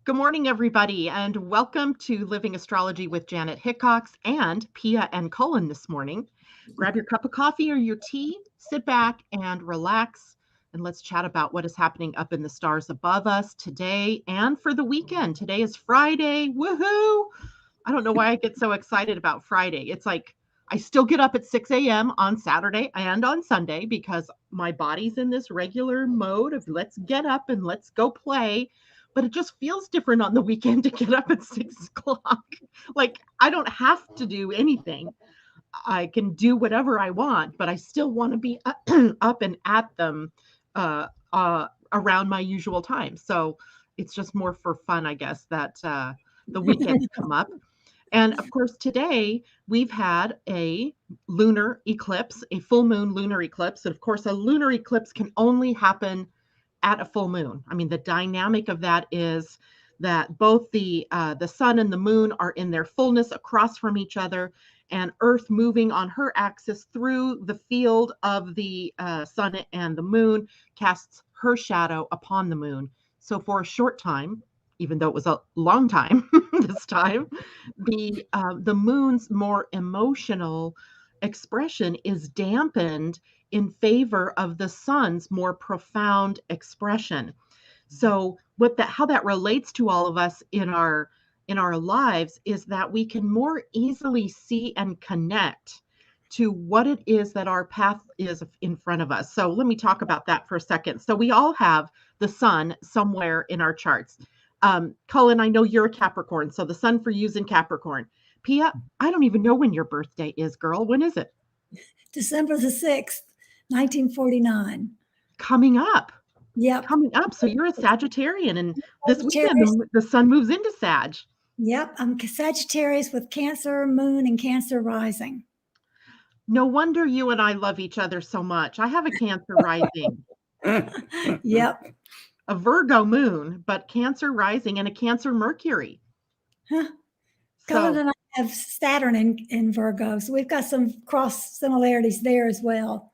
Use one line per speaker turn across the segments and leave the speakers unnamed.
Good morning, everybody, and welcome to Living Astrology with Janet Hickox and Pia and Cullen this morning. Grab your cup of coffee or your tea, sit back and relax, and let's chat about what is happening up in the stars above us today and for the weekend. Today is Friday. Woohoo! I don't know why I get so excited about Friday. It's like I still get up at 6 a.m. on Saturday and on Sunday because my body's in this regular mode of let's get up and let's go play. But it just feels different on the weekend to get up at 6 o'clock. Like I don't have to do anything. I can do whatever I want, but I still want to be up and at them around my usual time. So it's just more for fun, I guess, that the weekends come up. And of course, today we've had a lunar eclipse, a full moon lunar eclipse. And of course, a lunar eclipse can only happen at a full moon. I mean, the dynamic of that is that both the sun and the moon are in their fullness across from each other, and Earth moving on her axis through the field of the sun and the moon casts her shadow upon the moon. So for a short time, even though it was a long time this time, the moon's more emotional expression is dampened in favor of the sun's more profound expression. So how that relates to all of us in our lives is that we can more easily see and connect to what it is that our path is in front of us. So let me talk about that for a second. So we all have the sun somewhere in our charts. Cullen, I know you're a Capricorn, so the sun for you is in Capricorn. Pia, I don't even know when your birthday is, girl. When is it?
December the 6th, 1949.
Coming up.
Yep.
Coming up. So you're a Sagittarian, and this weekend the sun moves into Sag.
Yep. I'm Sagittarius with Cancer moon and Cancer rising.
No wonder you and I love each other so much. I have a Cancer rising.
Yep.
A Virgo moon, but Cancer rising and a Cancer Mercury.
Huh. Cullen and I have Saturn in Virgo, so we've got some cross similarities there as well.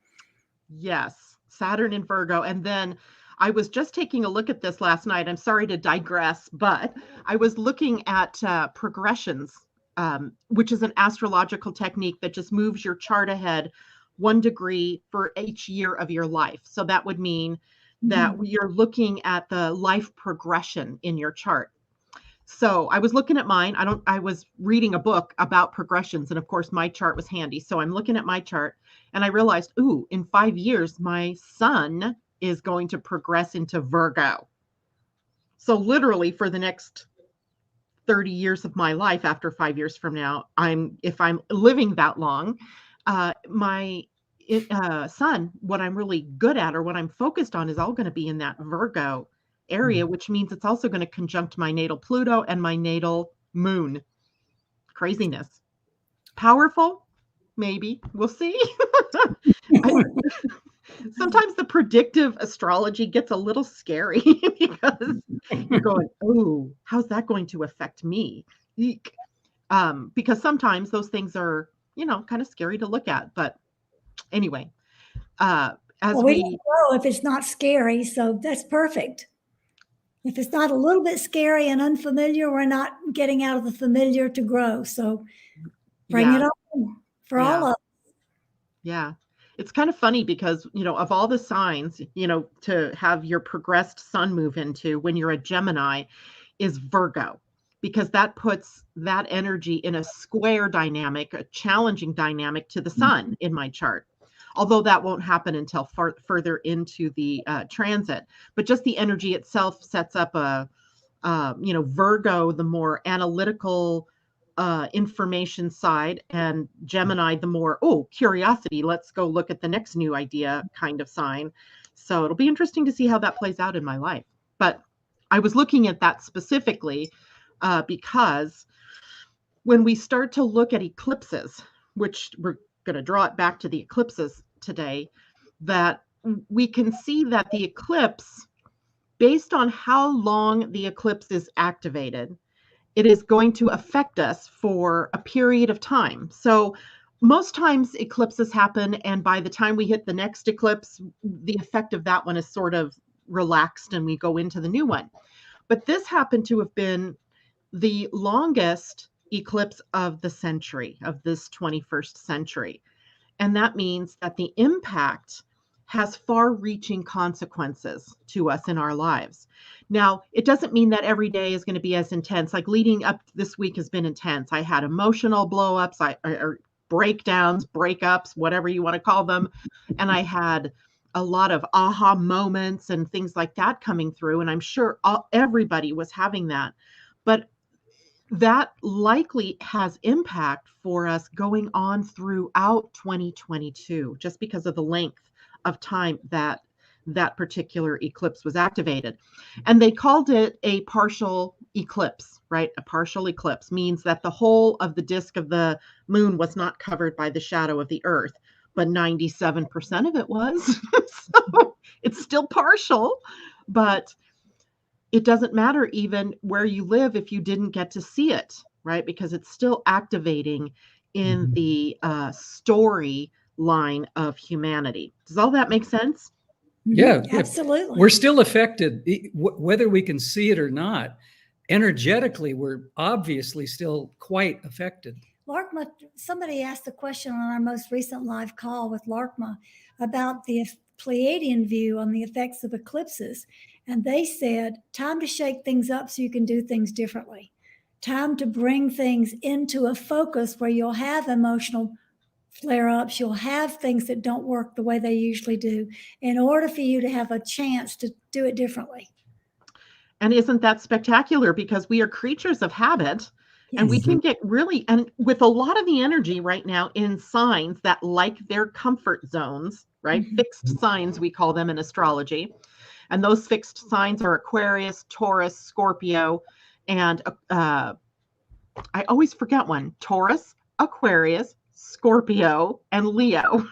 Yes, Saturn in Virgo. And then I was just taking a look at this last night. I'm sorry to digress, but I was looking at progressions, which is an astrological technique that just moves your chart ahead 1 degree for each year of your life. So that would mean that you're looking at the life progression in your chart. So I was looking at mine. I was reading a book about progressions. And of course, my chart was handy. So I'm looking at my chart and I realized, in 5 years, my sun is going to progress into Virgo. So literally for the next 30 years of my life, after 5 years from now, if I'm living that long, my sun, what I'm really good at or what I'm focused on is all going to be in that Virgo area, which means it's also going to conjunct my natal Pluto and my natal moon. Craziness. Powerful? Maybe. We'll see. Sometimes the predictive astrology gets a little scary because you're going, oh, how's that going to affect me? Eek. Because sometimes those things are, kind of scary to look at. But anyway,
we don't know if it's not scary, so that's perfect. If it's not a little bit scary and unfamiliar, we're not getting out of the familiar to grow. So bring it on for all of us.
Yeah. It's kind of funny because, of all the signs, to have your progressed sun move into when you're a Gemini is Virgo, because that puts that energy in a square dynamic, a challenging dynamic to the sun in my chart. Although that won't happen until further into the transit. But just the energy itself sets up Virgo, the more analytical information side, and Gemini, the more, curiosity, let's go look at the next new idea kind of sign. So it'll be interesting to see how that plays out in my life. But I was looking at that specifically because when we start to look at eclipses, which we're going to draw it back to the eclipses today, that we can see that the eclipse, based on how long the eclipse is activated, it is going to affect us for a period of time. So most times eclipses happen, and by the time we hit the next eclipse, the effect of that one is sort of relaxed and we go into the new one. But this happened to have been the longest eclipse of the century, of this 21st century. And that means that the impact has far-reaching consequences to us in our lives. Now, it doesn't mean that every day is going to be as intense. Like leading up this week has been intense. I had emotional blow-ups, or breakdowns, breakups, whatever you want to call them. And I had a lot of aha moments and things like that coming through. And I'm sure everybody was having that. But that likely has impact for us going on throughout 2022, just because of the length of time that that particular eclipse was activated. And they called it a partial eclipse, right? A partial eclipse means that the whole of the disk of the moon was not covered by the shadow of the earth, but 97% of it was. So it's still partial, but it doesn't matter even where you live if you didn't get to see it, right? Because it's still activating in the story line of humanity. Does all that make sense?
Yeah,
absolutely.
We're still affected, whether we can see it or not. Energetically, we're obviously still quite affected.
Larkma, somebody asked a question on our most recent live call with Larkma about the Pleiadian view on the effects of eclipses. And they said, time to shake things up so you can do things differently. Time to bring things into a focus where you'll have emotional flare-ups, you'll have things that don't work the way they usually do, in order for you to have a chance to do it differently.
And isn't that spectacular? Because we are creatures of habit. Yes. And we can get really, and with a lot of the energy right now in signs that like their comfort zones, right? Fixed signs, we call them in astrology. And those fixed signs are Aquarius, Taurus, Scorpio, and I always forget one: Taurus, Aquarius, Scorpio, and Leo.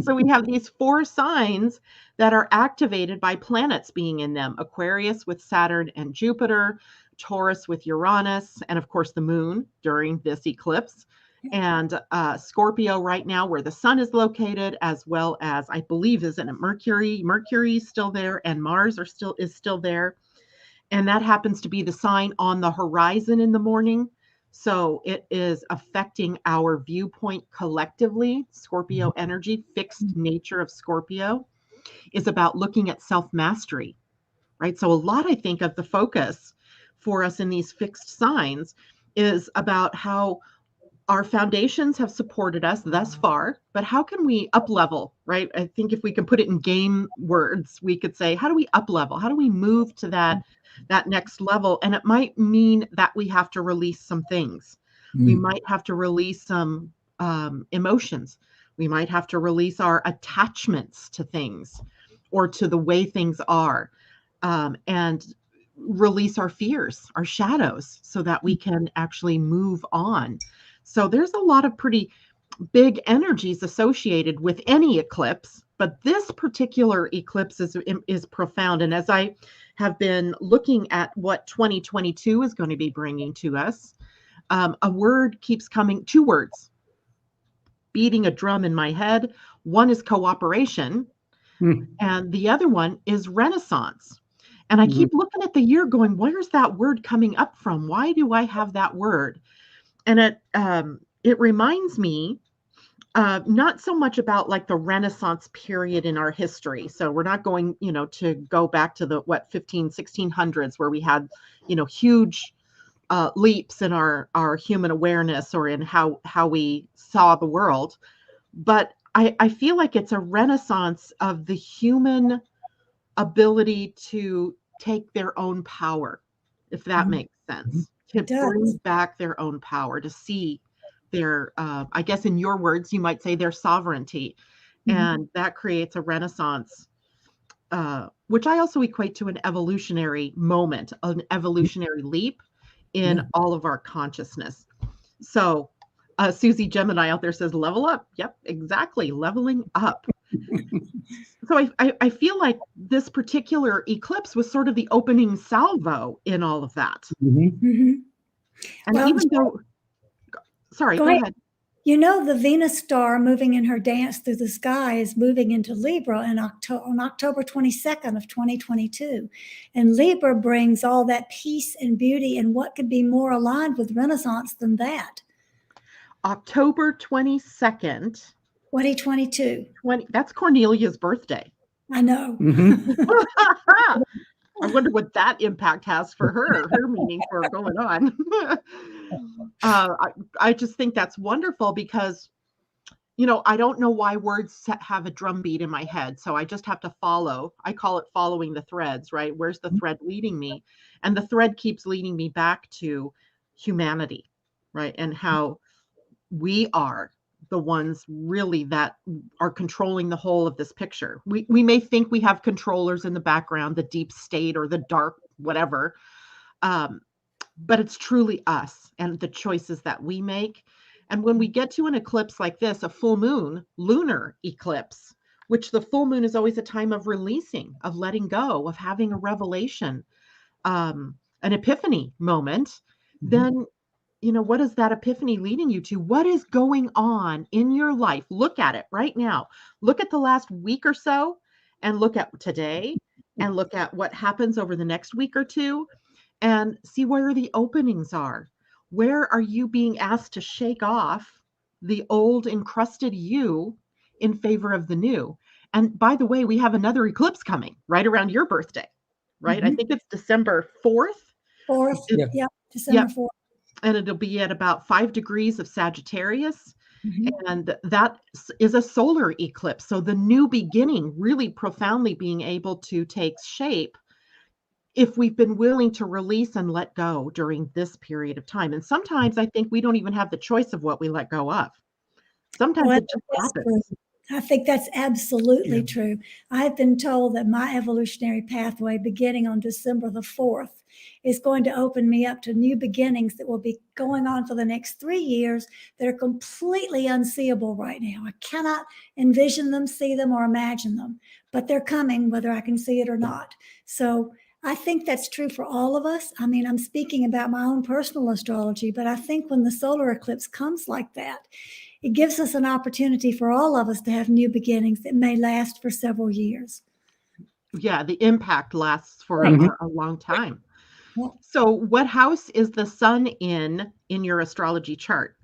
So we have these 4 signs that are activated by planets being in them: Aquarius with Saturn and Jupiter, Taurus with Uranus, and of course the moon during this eclipse, and Scorpio right now where the sun is located, as well as, I believe, isn't it Mercury? Mercury's still there, and Mars is still there. And that happens to be the sign on the horizon in the morning. So it is affecting our viewpoint collectively. Scorpio energy, fixed nature of Scorpio, is about looking at self-mastery, right? So a lot, I think, of the focus for us in these fixed signs is about how our foundations have supported us thus far, but how can we up level, right? I think if we can put it in game words, we could say, how do we up level? How do we move to that next level? And it might mean that we have to release some things. We might have to release some emotions. We might have to release our attachments to things or to the way things are, and release our fears, our shadows, so that we can actually move on. So there's a lot of pretty big energies associated with any eclipse, but this particular eclipse is profound. And as I have been looking at what 2022 is going to be bringing to us, a word keeps coming, 2 words, beating a drum in my head. One is cooperation, and the other one is renaissance. And I keep looking at the year going, where's that word coming up from? Why do I have that word? And it reminds me not so much about like the Renaissance period in our history. So we're not going, to go back to the 1600s where we had, huge leaps in our human awareness or in how we saw the world. But I feel like it's a renaissance of the human ability to take their own power, if that makes sense. To bring back their own power, to see their, I guess in your words, you might say their sovereignty. And that creates a renaissance, which I also equate to an evolutionary moment, an evolutionary leap in all of our consciousness. So Susie Gemini out there says, level up. Yep, exactly. Leveling up. So I feel like this particular eclipse was sort of the opening salvo in all of that. And well, even though, sorry, go ahead.
You know, the Venus star moving in her dance through the sky is moving into Libra on October 22nd of 2022. And Libra brings all that peace and beauty, and what could be more aligned with Renaissance than that?
October 22nd.
2022.
That's Cornelia's birthday.
I know.
I wonder what that impact has for her meaning for going on. I just think that's wonderful because, I don't know why words have a drumbeat in my head. So I just have to follow. I call it following the threads, right? Where's the thread leading me? And the thread keeps leading me back to humanity, right? And how we are the ones really that are controlling the whole of this picture. We may think we have controllers in the background, the deep state or the dark, whatever. But it's truly us and the choices that we make. And when we get to an eclipse like this, a full moon, lunar eclipse, which the full moon is always a time of releasing, of letting go, of having a revelation, an epiphany moment, then what is that epiphany leading you to? What is going on in your life? Look at it right now. Look at the last week or so and look at today and look at what happens over the next week or two and see where the openings are. Where are you being asked to shake off the old encrusted you in favor of the new? And by the way, we have another eclipse coming right around your birthday, right? I think it's December 4th.
4th, yeah, December 4th.
And it'll be at about 5 degrees of Sagittarius. And that is a solar eclipse. So the new beginning really profoundly being able to take shape if we've been willing to release and let go during this period of time. And sometimes I think we don't even have the choice of what we let go of. Sometimes it just happens.
I think that's absolutely true. I've been told that my evolutionary pathway beginning on December the 4th is going to open me up to new beginnings that will be going on for the next 3 years that are completely unseeable right now. I cannot envision them, see them, or imagine them, but they're coming whether I can see it or not. So I think that's true for all of us. I mean, I'm speaking about my own personal astrology, but I think when the solar eclipse comes like that, it gives us an opportunity for all of us to have new beginnings that may last for several years.
Yeah, the impact lasts for a long time. So what house is the sun in your astrology chart?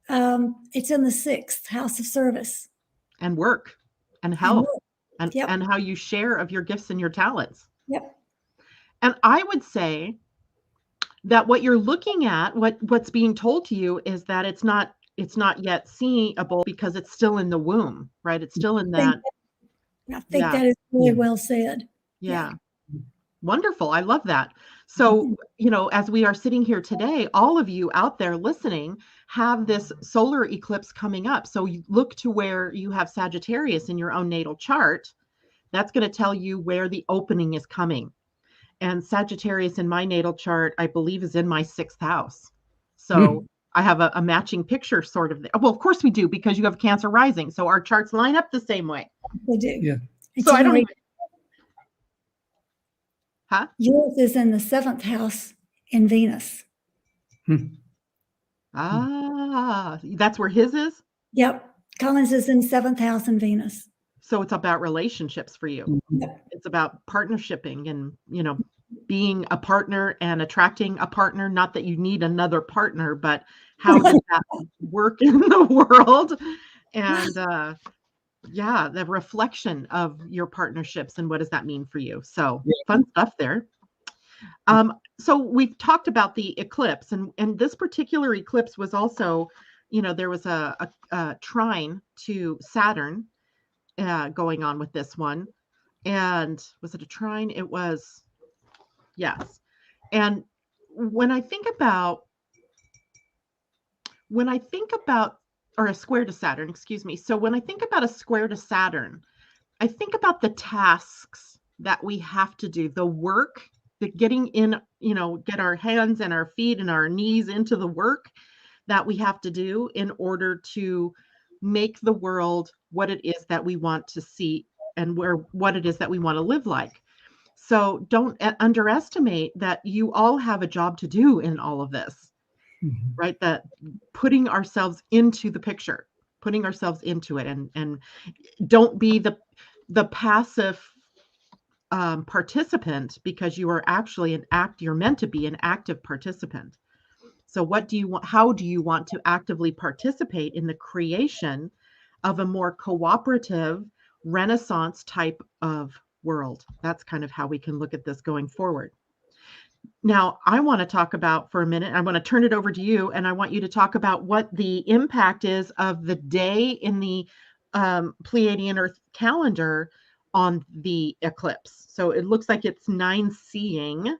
It's in the 6th house of service.
And work and health and how you share of your gifts and your talents.
Yep.
And I would say that what you're looking at, what's being told to you is that it's not yet seeable because it's still in the womb, right? It's still in that.
I think that is really well said.
Yeah. Wonderful. I love that. So, as we are sitting here today, all of you out there listening have this solar eclipse coming up. So you look to where you have Sagittarius in your own natal chart. That's going to tell you where the opening is coming. And Sagittarius in my natal chart, I believe, is in my 6th house. So I have a matching picture sort of there. Well, of course we do, because you have Cancer rising. So our charts line up the same way.
They do.
Yeah.
So I don't even... Huh?
Yours is in the 7th house in Venus.
That's where his is?
Yep. Cullen's is in 7th house in Venus.
So it's about relationships for you. It's about partnershiping and, being a partner and attracting a partner. Not that you need another partner, but how does that work in the world? And the reflection of your partnerships and what does that mean for you? So fun stuff there. So we've talked about the eclipse, and this particular eclipse was also, there was a trine to Saturn going on with this one. And was it a trine? It was, yes. And when I think about, or a square to Saturn, excuse me. So when I think about a square to Saturn, I think about the tasks that we have to do, the work, the getting in, get our hands and our feet and our knees into the work that we have to do in order to make the world what it is that we want to see and what it is that we want to live like. So don't underestimate that you all have a job to do in all of this. right? That putting ourselves into the picture, putting ourselves into it, and don't be the passive participant, because you are actually you're meant to be an active participant. So what do you want, how do you want to actively participate in the creation of a more cooperative Renaissance type of world? That's kind of how we can look at this going forward. Now, I want to talk about for a minute, I want to turn it over to you, and I want you to talk about what the impact is of the day in the Pleiadian-Earth calendar on the eclipse. So it looks like it's 9-seeing.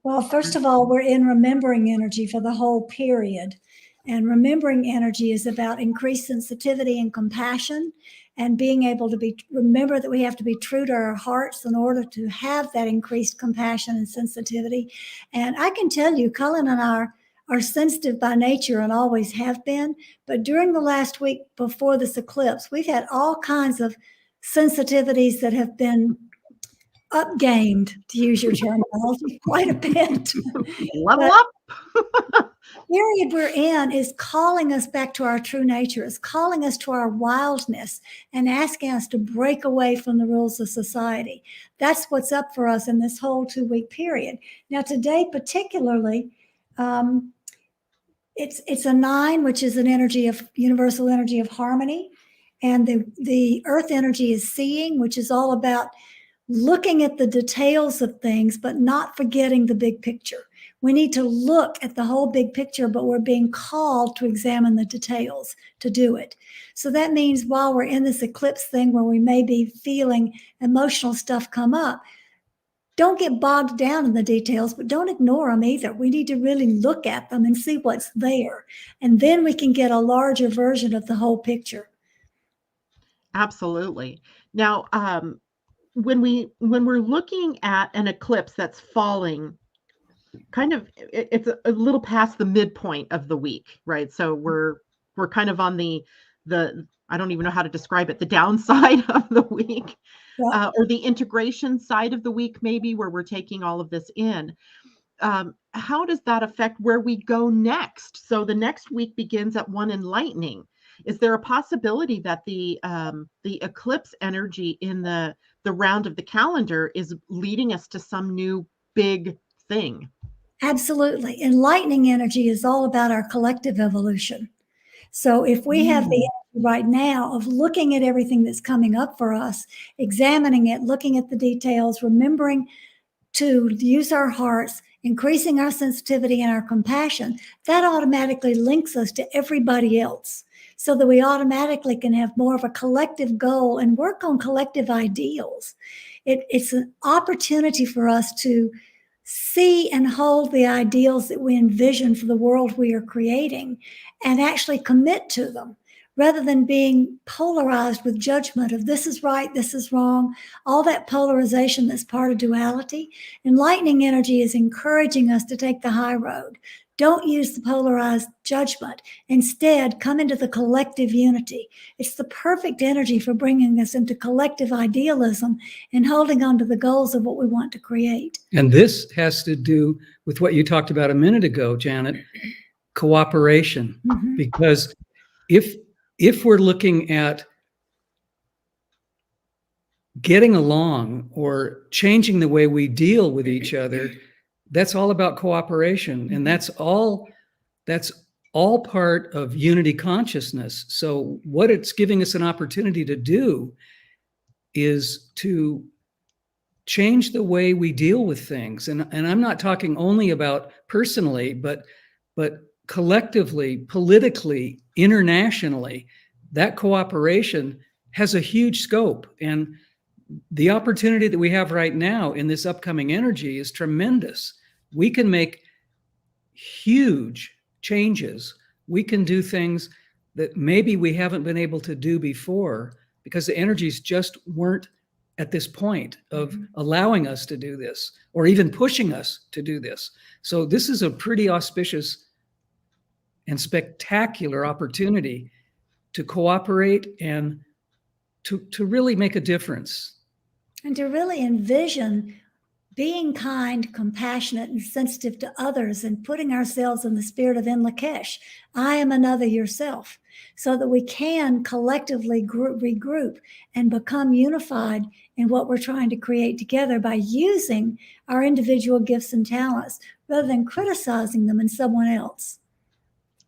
Well, first of all, we're in remembering energy for the whole period. And remembering energy is about increased sensitivity and compassion, and being able to remember that we have to be true to our hearts in order to have that increased compassion and sensitivity. And I can tell you, Cullen and I are sensitive by nature and always have been. But during the last week before this eclipse, we've had all kinds of sensitivities that have been upgamed, to use your terminology, quite a bit.
Level up.
The period we're in is calling us back to our true nature, is calling us to our wildness and asking us to break away from the rules of society. That's what's up for us in this whole 2-week period. Now, today particularly, it's a 9, which is an energy of universal energy of harmony. And the earth energy is seeing, which is all about looking at the details of things, but not forgetting the big picture. We need to look at the whole big picture, but we're being called to examine the details to do it. So that means while we're in this eclipse thing where we may be feeling emotional stuff come up, don't get bogged down in the details, but don't ignore them either. We need to really look at them and see what's there. And then we can get a larger version of the whole picture.
Absolutely. Now, when we're looking at an eclipse that's falling, kind of it's a little past the midpoint of the week, right? So we're kind of on the I don't even know how to describe it, the downside of the week, or the integration side of the week, maybe, where we're taking all of this in. How does that affect where we go next? So the next week begins at 1 enlightening. Is there a possibility that the eclipse energy in the round of the calendar is leading us to some new big thing?
Absolutely. Enlightening energy is all about our collective evolution. So if we have the energy right now of looking at everything that's coming up for us, examining it, looking at the details, remembering to use our hearts, increasing our sensitivity and our compassion, that automatically links us to everybody else, so that we automatically can have more of a collective goal and work on collective ideals. It's an opportunity for us to see and hold the ideals that we envision for the world we are creating and actually commit to them, rather than being polarized with judgment of this is right, this is wrong, all that polarization that's part of duality. Enlightening energy is encouraging us to take the high road. Don't use the polarized judgment. Instead, come into the collective unity. It's the perfect energy for bringing us into collective idealism and holding on to the goals of what we want to create.
And this has to do with what you talked about a minute ago, Janet, cooperation. Mm-hmm. Because if we're looking at getting along or changing the way we deal with each other, that's all about cooperation. And that's all part of unity consciousness. So what it's giving us an opportunity to do is to change the way we deal with things. And I'm not talking only about personally, but collectively, politically, internationally. That cooperation has a huge scope. And the opportunity that we have right now in this upcoming energy is tremendous. We can make huge changes. We can do things that maybe we haven't been able to do before because the energies just weren't at this point of allowing us to do this or even pushing us to do this. So this is a pretty auspicious and spectacular opportunity to cooperate and to really make a difference.
And to really envision being kind, compassionate, and sensitive to others, and putting ourselves in the spirit of En Lakesh, I am another yourself, so that we can collectively regroup and become unified in what we're trying to create together by using our individual gifts and talents rather than criticizing them in someone else.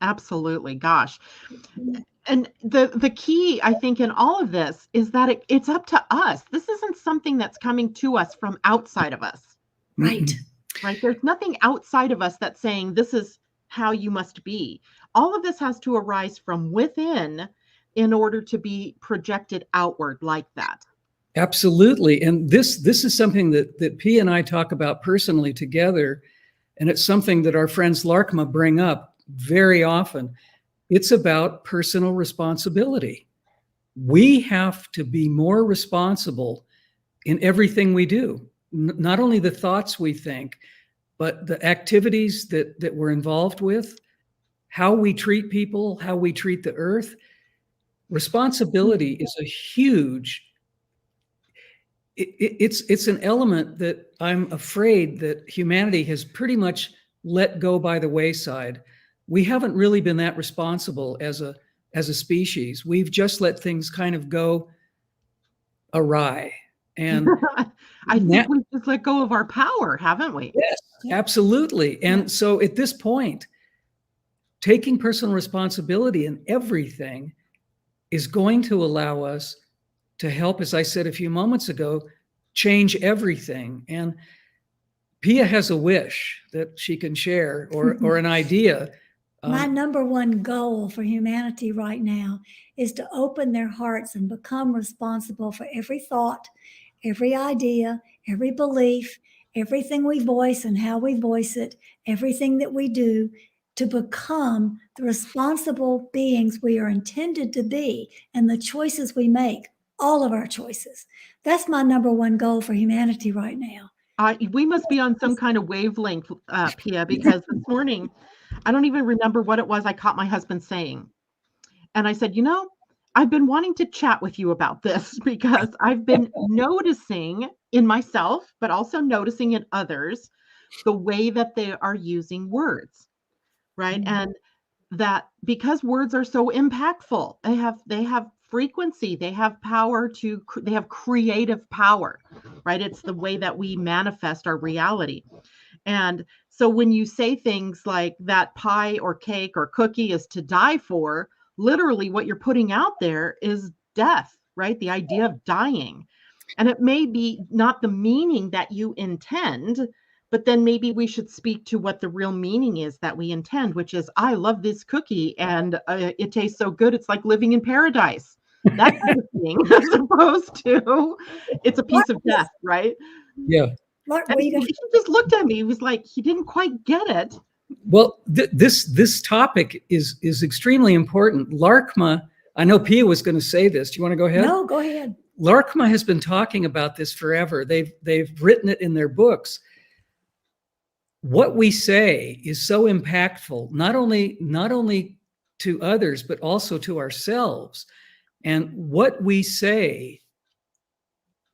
Absolutely. Gosh. And the key, I think, in all of this is that it's up to us. This isn't something that's coming to us from outside of us.
Right.
Right. There's nothing outside of us that's saying this is how you must be. All of this has to arise from within in order to be projected outward like that.
Absolutely. And this is something that Pia and I talk about personally together. And it's something that our friends Larkma bring up very often. It's about personal responsibility. We have to be more responsible in everything we do, not only the thoughts we think, but the activities that we're involved with, how we treat people, how we treat the earth. Responsibility is a huge, it's an element that I'm afraid that humanity has pretty much let go by the wayside. We haven't really been that responsible as a species. We've just let things kind of go awry. And
I think we've just let go of our power, haven't we?
Yes, absolutely. And so at this point, taking personal responsibility in everything is going to allow us to help, as I said a few moments ago, change everything. And Pia has a wish that she can share or an idea.
My number one goal for humanity right now is to open their hearts and become responsible for every thought, every idea, every belief, everything we voice and how we voice it, everything that we do, to become the responsible beings we are intended to be, and the choices we make, all of our choices. That's my number one goal for humanity right now.
We must be on some kind of wavelength, Pia, because this morning, I don't even remember what it was I caught my husband saying. And I said, I've been wanting to chat with you about this because I've been noticing in myself, but also noticing in others, the way that they are using words, right? Mm-hmm. And that because words are so impactful, they have frequency, they have power they have creative power, right? It's the way that we manifest our reality. And so when you say things like that pie or cake or cookie is to die for, literally what you're putting out there is death, right? The idea of dying. And it may be not the meaning that you intend, but then maybe we should speak to what the real meaning is that we intend, which is, I love this cookie and it tastes so good. It's like living in paradise. That's the thing, as opposed to it's a piece of death, right?
Yeah.
He just looked at me. He was like, he didn't quite get it.
Well, this topic is extremely important. Larkma, I know Pia was going to say this. Do you want to go ahead?
No, go ahead.
Larkma has been talking about this forever. They've written it in their books. What we say is so impactful, not only to others, but also to ourselves. And what we say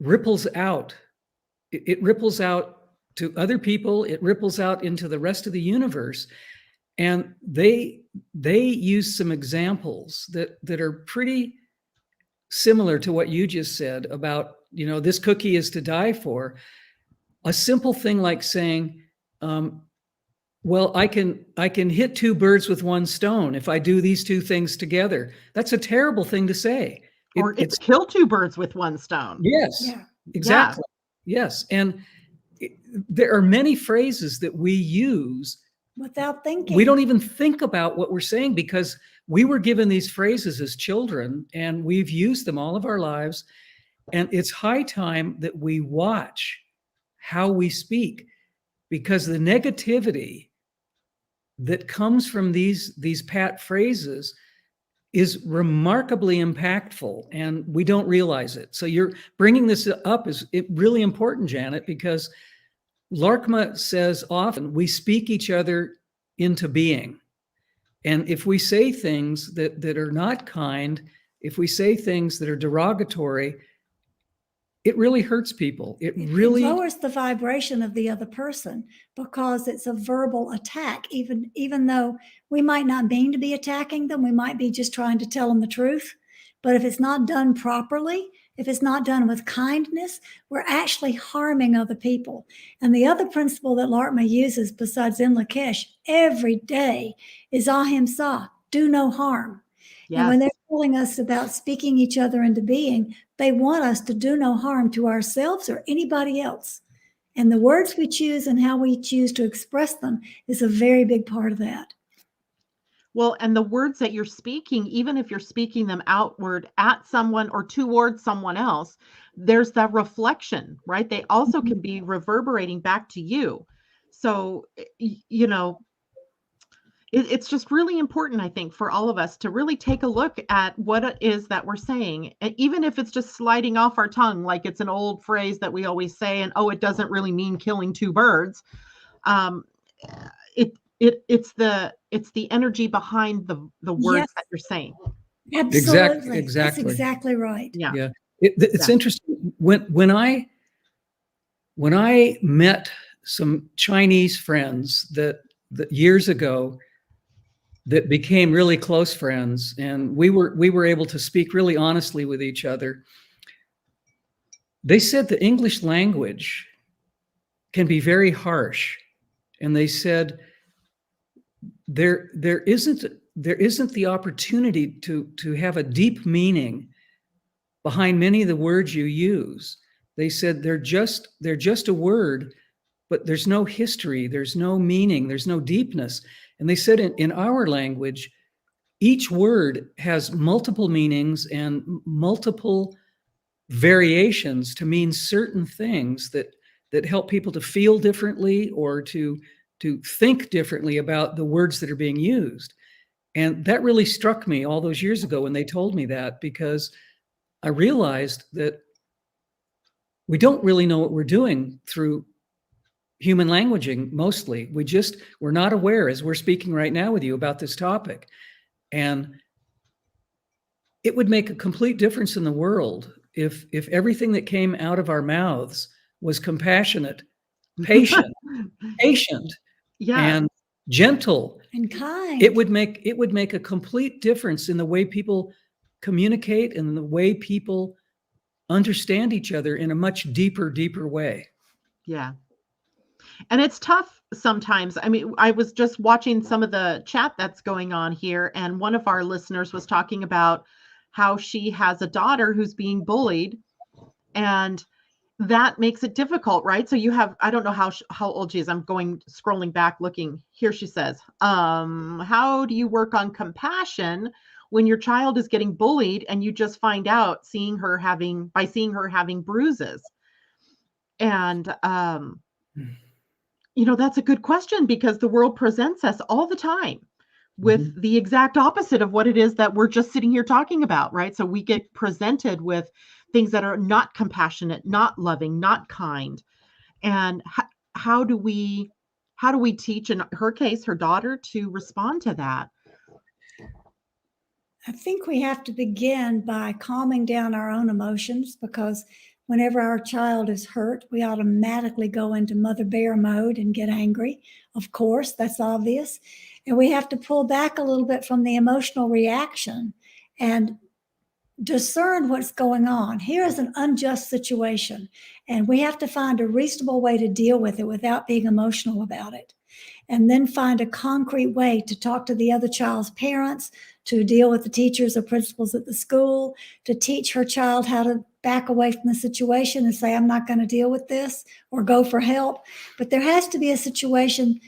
ripples out. It ripples out to other people. It ripples out into the rest of the universe. And they use some examples that are pretty similar to what you just said about, this cookie is to die for. A simple thing like saying, well, I can hit two birds with one stone if I do these two things together. That's a terrible thing to say.
It's kill two birds with one stone.
Yes, yeah. Exactly. Yeah. Yes. And there are many phrases that we use
without thinking.
We don't even think about what we're saying because we were given these phrases as children and we've used them all of our lives. And it's high time that we watch how we speak, because the negativity that comes from these pat phrases is remarkably impactful, and we don't realize it. So you're bringing this up is really important, Janet, because Larkma says often we speak each other into being. And if we say things that are not kind, if we say things that are derogatory, it really hurts people. It
It
really
lowers the vibration of the other person because it's a verbal attack, even though we might not mean to be attacking them. We might be just trying to tell them the truth. But if it's not done properly, if it's not done with kindness, we're actually harming other people. And the other principle that Lartma uses besides in Lakesh every day is ahimsa, do no harm.
Yes.
And when they're telling us about speaking each other into being, they want us to do no harm to ourselves or anybody else. And the words we choose and how we choose to express them is a very big part of that.
Well, and the words that you're speaking, even if you're speaking them outward at someone or towards someone else, there's that reflection, right? They also can be reverberating back to you. So, you know, it's just really important, I think, for all of us to really take a look at what it is that we're saying. And even if it's just sliding off our tongue, like it's an old phrase that we always say, and oh, it doesn't really mean killing two birds. It's the energy behind the words
Yes.
that you're saying.
Absolutely.
exactly.
That's exactly right.
Yeah.
Yeah. It's interesting. When I met some Chinese friends that years ago that became really close friends, and we were able to speak really honestly with each other, they said the English language can be very harsh. And they said there isn't the opportunity to have a deep meaning behind many of the words you use. They said they're just a word, but there's no history, there's no meaning, there's no deepness. And they said in our language, each word has multiple meanings and multiple variations to mean certain things that help people to feel differently or to think differently about the words that are being used. And that really struck me all those years ago when they told me that, because I realized that we don't really know what we're doing through human languaging. Mostly we're not aware, as we're speaking right now with you about this topic. And it would make a complete difference in the world if everything that came out of our mouths was compassionate, patient,
Yeah.
and gentle
and kind.
It would make a complete difference in the way people communicate and the way people understand each other in a much deeper way.
Yeah. And it's tough sometimes. I mean, I was just watching some of the chat that's going on here, and one of our listeners was talking about how she has a daughter who's being bullied, and that makes it difficult, right? So you have, I don't know how old she is. I'm scrolling back, looking here. She says, how do you work on compassion when your child is getting bullied and you just find out seeing her having bruises? And, you know, that's a good question, because the world presents us all the time with the exact opposite of what it is that we're just sitting here talking about, right? So we get presented with things that are not compassionate, not loving, not kind. And how do we teach, in her case, her daughter, to respond to that?
I think we have to begin by calming down our own emotions, because whenever our child is hurt, we automatically go into mother bear mode and get angry. Of course, that's obvious. And we have to pull back a little bit from the emotional reaction and discern what's going on. Here is an unjust situation, and we have to find a reasonable way to deal with it without being emotional about it. And then find a concrete way to talk to the other child's parents, to deal with the teachers or principals at the school, to teach her child how to back away from the situation and say, I'm not going to deal with this, or go for help. But there has to be a situation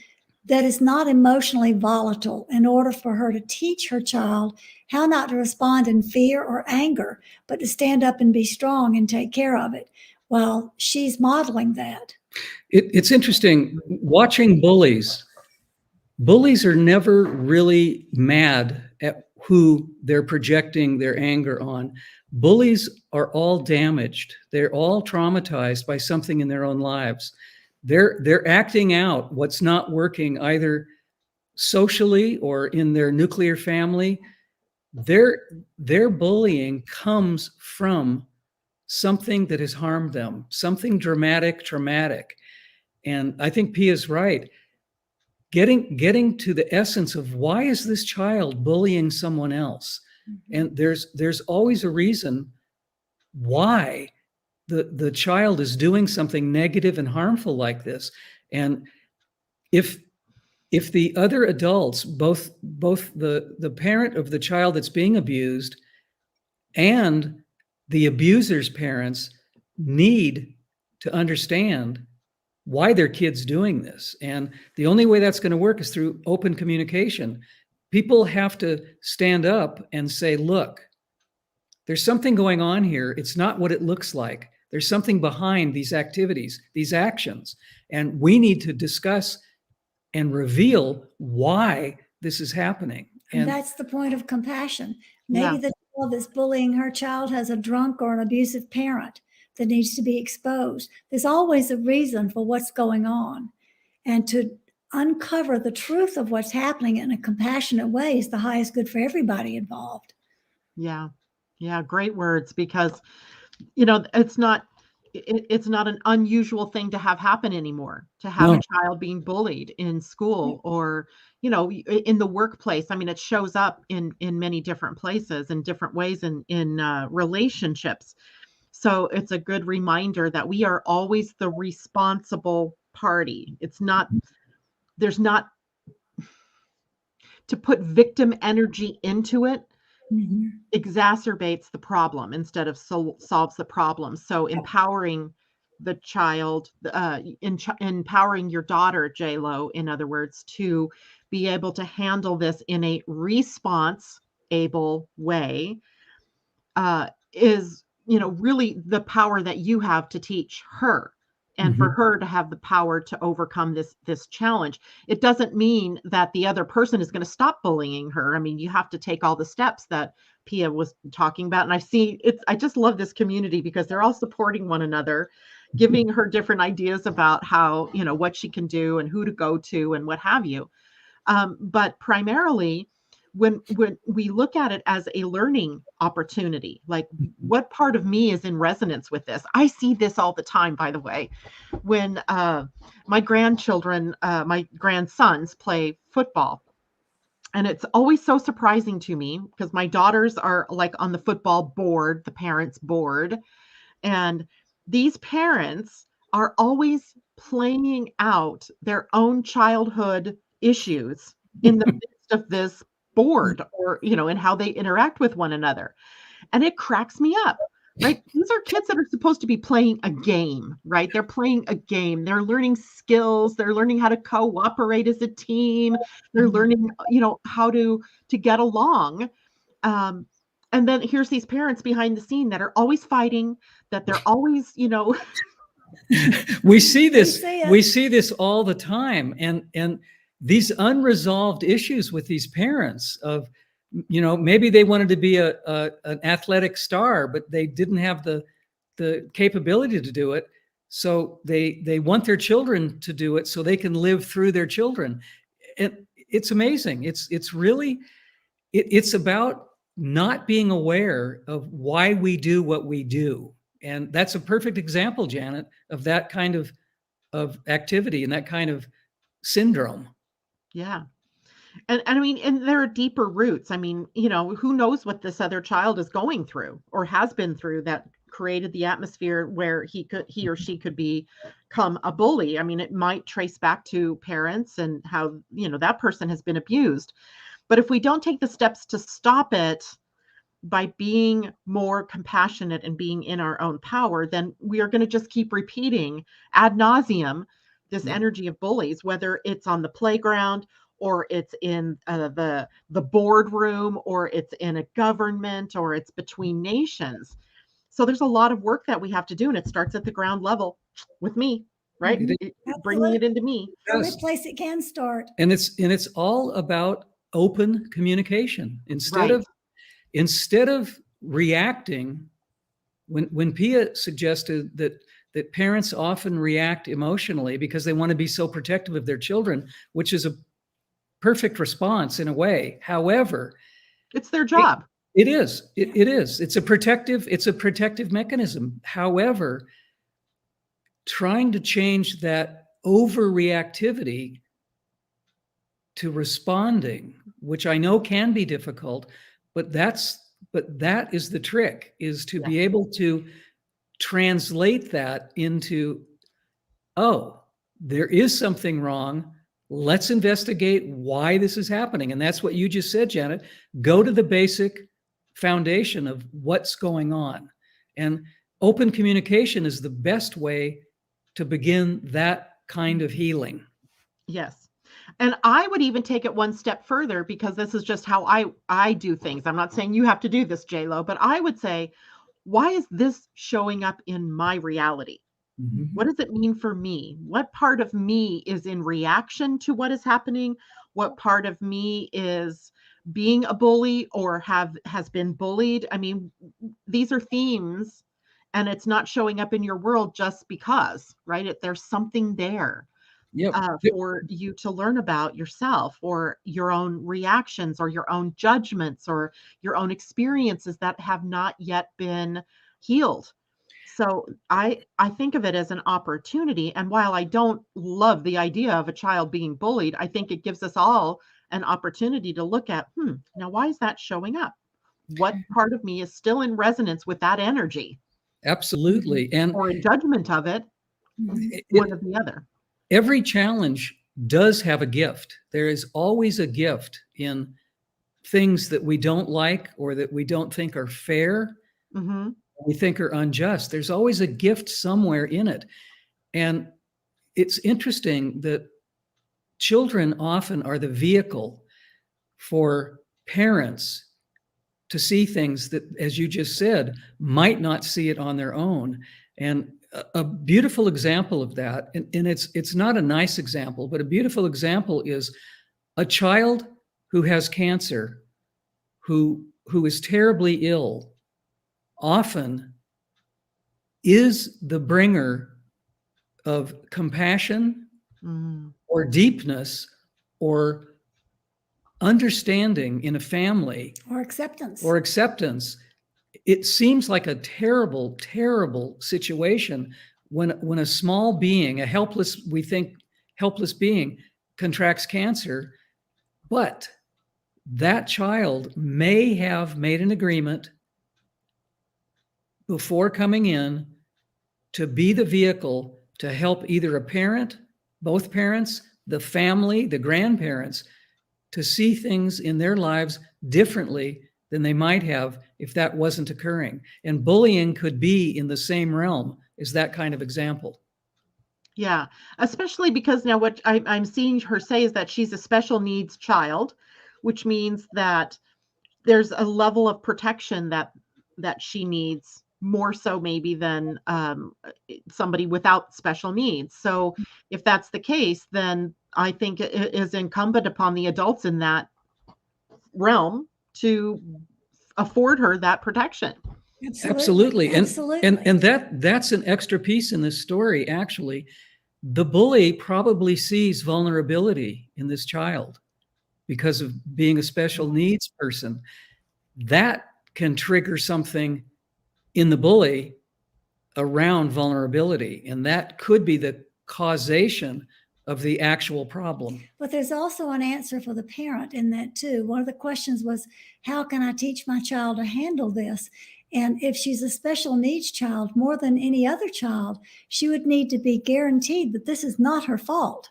that is not emotionally volatile in order for her to teach her child how not to respond in fear or anger, but to stand up and be strong and take care of it while she's modeling that.
It's interesting watching bullies. Bullies are never really mad at who they're projecting their anger on. Bullies are all damaged. They're all traumatized by something in their own lives. They're acting out what's not working, either socially or in their nuclear family. Their bullying comes from something that has harmed them, something dramatic, traumatic. And I think Pia's right. Getting to the essence of why is this child bullying someone else? And there's always a reason why the child is doing something negative and harmful like this. And if the other adults, both the parent of the child that's being abused and the abuser's parents, need to understand why their kid's doing this. And the only way that's going to work is through open communication. People have to stand up and say, look, there's something going on here. It's not what it looks like. There's something behind these activities, these actions. And we need to discuss and reveal why this is happening.
And that's the point of compassion. Maybe the child that's bullying her child has a drunk or an abusive parent that needs to be exposed. There's always a reason for what's going on. And to uncover the truth of what's happening in a compassionate way is the highest good for everybody involved.
Yeah. Yeah. Great words, because, you know, it's not an unusual thing to have happen anymore, to have a child being bullied in school or, you know, in the workplace. I mean, it shows up in many different places in different ways in relationships. So it's a good reminder that we are always the responsible party. There's not to put victim energy into it. Exacerbates the problem instead of solves the problem. So empowering the child, empowering your daughter, J-Lo, in other words, to be able to handle this in a response-able way is, you know, really the power that you have to teach her. And for her to have the power to overcome this challenge. It doesn't mean that the other person is going to stop bullying her. I mean, you have to take all the steps that Pia was talking about. And I just love this community because they're all supporting one another, giving her different ideas about how, you know, what she can do and who to go to and what have you. But primarily, when we look at it as a learning opportunity, like what part of me is in resonance with this? I see this all the time, by the way, when my grandchildren, my grandsons play football. And it's always so surprising to me because my daughters are like on the football board, the parents' board. And these parents are always playing out their own childhood issues in the midst of this board, or, you know, and how they interact with one another. And it cracks me up, right? These are kids that are supposed to be playing a game, right? They're playing a game. They're learning skills. They're learning how to cooperate as a team. They're learning, you know, how to get along. And then here's these parents behind the scene that are always fighting, that they're always, you know.
We see this all the time. And these unresolved issues with these parents of, you know, maybe they wanted to be an athletic star, but they didn't have the capability to do it. So they want their children to do it so they can live through their children. And it's amazing. It's really about not being aware of why we do what we do. And that's a perfect example, Janet, of that kind of activity and that kind of syndrome.
Yeah. And I mean, and there are deeper roots. I mean, you know, who knows what this other child is going through or has been through that created the atmosphere where he or she could become a bully. I mean, it might trace back to parents and how, you know, that person has been abused. But if we don't take the steps to stop it by being more compassionate and being in our own power, then we are going to just keep repeating ad nauseum this energy of bullies, whether it's on the playground or it's in the boardroom or it's in a government or it's between nations. So there's a lot of work that we have to do, and it starts at the ground level with me, right? Bringing it into me.
Every place it can start.
And it's all about open communication. Instead of reacting, when Pia suggested that parents often react emotionally because they want to be so protective of their children, which is a perfect response in a way. However,
it's their job.
It is. It is. It's a protective mechanism. However, trying to change that overreactivity to responding, which I know can be difficult, but that is the trick, is to be able to translate that into, oh, there is something wrong. Let's investigate why this is happening. And that's what you just said, Janet. Go to the basic foundation of what's going on. And open communication is the best way to begin that kind of healing.
Yes. And I would even take it one step further, because this is just how I do things. I'm not saying you have to do this, J-Lo, but I would say, why is this showing up in my reality?
Mm-hmm.
What does it mean for me? What part of me is in reaction to what is happening? What part of me is being a bully or has been bullied? I mean, these are themes, and it's not showing up in your world just because, right? There's something there.
Yep.
For you to learn about yourself, or your own reactions, or your own judgments, or your own experiences that have not yet been healed. So I think of it as an opportunity. And while I don't love the idea of a child being bullied, I think it gives us all an opportunity to look at, now why is that showing up? What part of me is still in resonance with that energy?
Absolutely. And
or in judgment of it, one or the other.
Every challenge does have a gift. There is always a gift in things that we don't like, or that we don't think are fair, we think are unjust. There's always a gift somewhere in it. And it's interesting that children often are the vehicle for parents to see things that, as you just said, might not see it on their own. And a beautiful example of that, and it's not a nice example, but a beautiful example is a child who has cancer, who is terribly ill, often is the bringer of compassion or deepness or understanding in a family, or acceptance. It seems like a terrible, terrible situation when a small being, we think helpless being, contracts cancer, but that child may have made an agreement before coming in to be the vehicle to help either a parent, both parents, the family, the grandparents, to see things in their lives differently than they might have if that wasn't occurring. And bullying could be in the same realm as that kind of example.
Yeah, especially because now what I'm seeing her say is that she's a special needs child, which means that there's a level of protection that she needs more so maybe than somebody without special needs. So if that's the case, then I think it is incumbent upon the adults in that realm to afford her that protection.
Absolutely. And that's an extra piece in this story. Actually, the bully probably sees vulnerability in this child because of being a special needs person. That can trigger something in the bully around vulnerability, and that could be the causation of the actual problem.
But there's also an answer for the parent in that too. One of the questions was, how can I teach my child to handle this? And if she's a special needs child, more than any other child, she would need to be guaranteed that this is not her fault,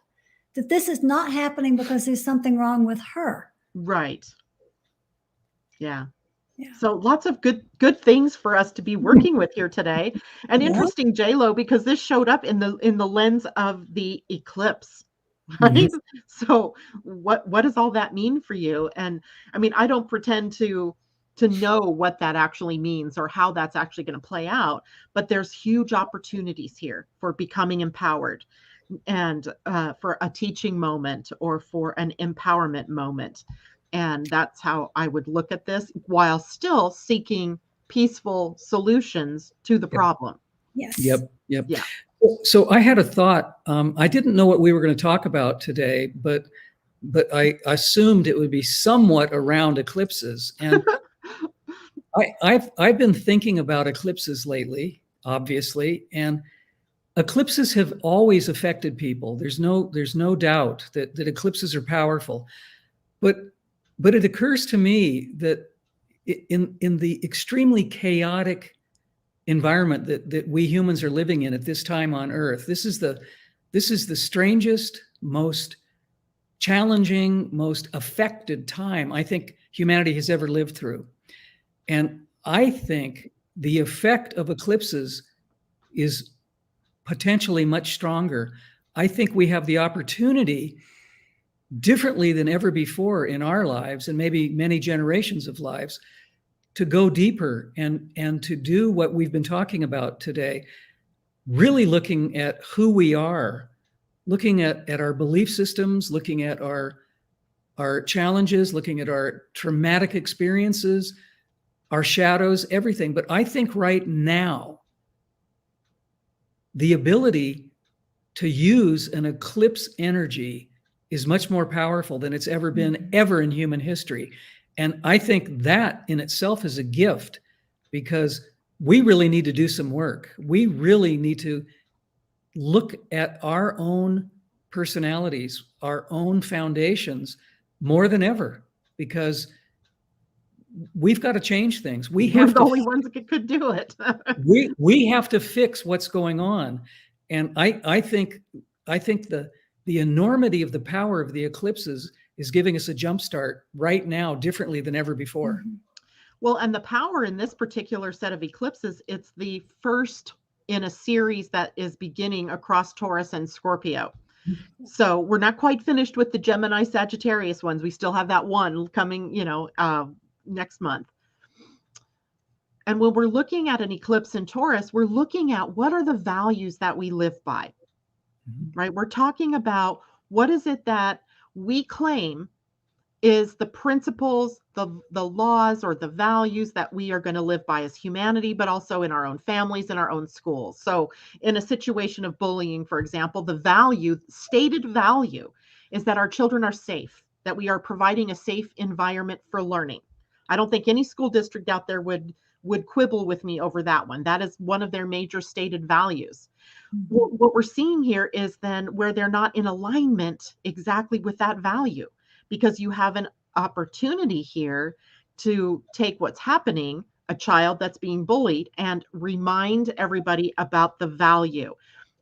that this is not happening because there's something wrong with her.
Right. Yeah. So lots of good things for us to be working with here today. And interesting, J-Lo, because this showed up in the lens of the eclipse, right? So what does all that mean for you? And I mean, I don't pretend to know what that actually means or how that's actually going to play out, but there's huge opportunities here for becoming empowered, and for a teaching moment or for an empowerment moment. And that's how I would look at this, while still seeking peaceful solutions to the problem.
Yes.
Yep.
Yeah.
So I had a thought. I didn't know what we were going to talk about today, but I assumed it would be somewhat around eclipses. And I've been thinking about eclipses lately, obviously, and eclipses have always affected people. There's no doubt that eclipses are powerful, but it occurs to me that in the extremely chaotic environment that we humans are living in at this time on Earth, this is the strangest, most challenging, most affected time I think humanity has ever lived through. And I think the effect of eclipses is potentially much stronger. I think we have the opportunity, differently than ever before in our lives, and maybe many generations of lives, to go deeper and to do what we've been talking about today, really looking at who we are, looking at our belief systems, looking at our challenges, looking at our traumatic experiences, our shadows, everything. But I think right now, the ability to use an eclipse energy is much more powerful than it's ever been ever in human history. And I think that in itself is a gift, because we really need to do some work. We really need to look at our own personalities, our own foundations more than ever, because we've got to change things.
We're the only ones that could do it.
we have to fix what's going on. And I think the enormity of the power of the eclipses is giving us a jump start right now, differently than ever before.
Well, and the power in this particular set of eclipses, it's the first in a series that is beginning across Taurus and Scorpio. So we're not quite finished with the Gemini Sagittarius ones. We still have that one coming, next month. And when we're looking at an eclipse in Taurus, we're looking at what are the values that we live by, right? We're talking about what is it that we claim is the principles, the laws, or the values that we are going to live by as humanity, but also in our own families and our own schools. So in a situation of bullying, for example, the stated value is that our children are safe, that we are providing a safe environment for learning. I don't think any school district out there would quibble with me over that one. That is one of their major stated values. What we're seeing here is then where they're not in alignment exactly with that value, because you have an opportunity here to take what's happening, a child that's being bullied, and remind everybody about the value.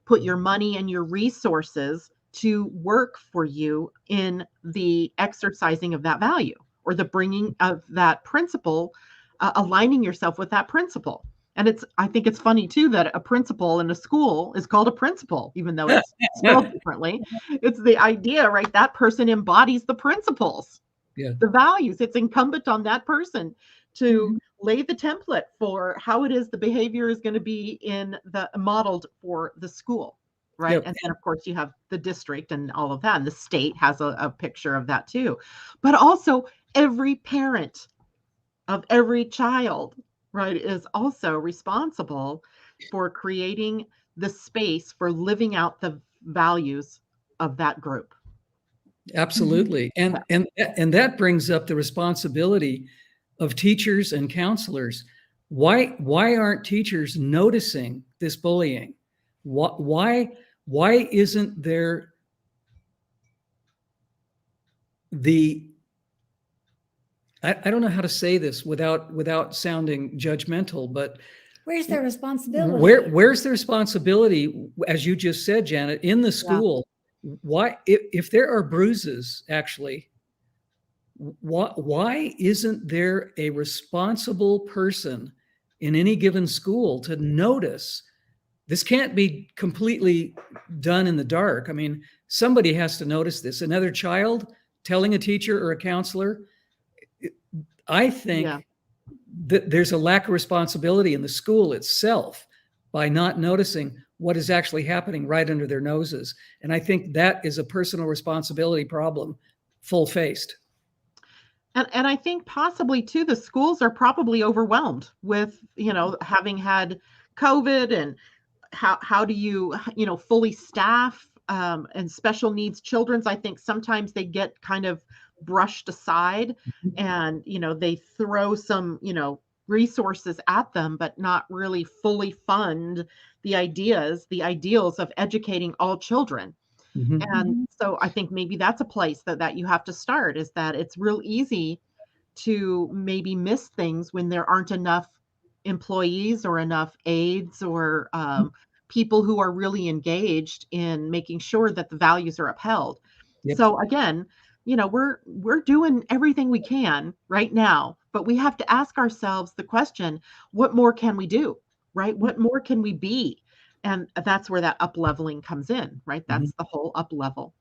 Put your money and your resources to work for you in the exercising of that value, or the bringing of that principle, aligning yourself with that principle. And I think it's funny too that a principal in a school is called a principal, even though it's spelled differently. It's the idea, right? That person embodies the principles, the values. It's incumbent on that person to lay the template for how it is the behavior is going to be modeled for the school, right? Yep. And then of course you have the district and all of that, and the state has a picture of that too. But also every parent of every child, right, is also responsible for creating the space for living out the values of that group.
Absolutely. And that brings up the responsibility of teachers and counselors. Why aren't teachers noticing this bullying? Why isn't there I don't know how to say this without sounding judgmental, but
where's their responsibility?
Where's the responsibility, as you just said, Janet, in the school? Yeah. Why, if there are bruises, actually, why isn't there a responsible person in any given school to notice? This can't be completely done in the dark. I mean, somebody has to notice this. Another child telling a teacher or a counselor. I think that there's a lack of responsibility in the school itself by not noticing what is actually happening right under their noses. And I think that is a personal responsibility problem, full-faced.
And I think possibly too, the schools are probably overwhelmed with, having had COVID, and how do you, fully staff and special needs children's. I think sometimes they get kind of brushed aside, and they throw some resources at them, but not really fully fund the ideals of educating all children. And so I think maybe that's a place that you have to start, is that it's real easy to maybe miss things when there aren't enough employees or enough aides or people who are really engaged in making sure that the values are upheld.
Yep.
So again, we're doing everything we can right now, but we have to ask ourselves the question, what more can we do? Right? What more can we be? And that's where that up leveling comes in, right? That's the whole up level.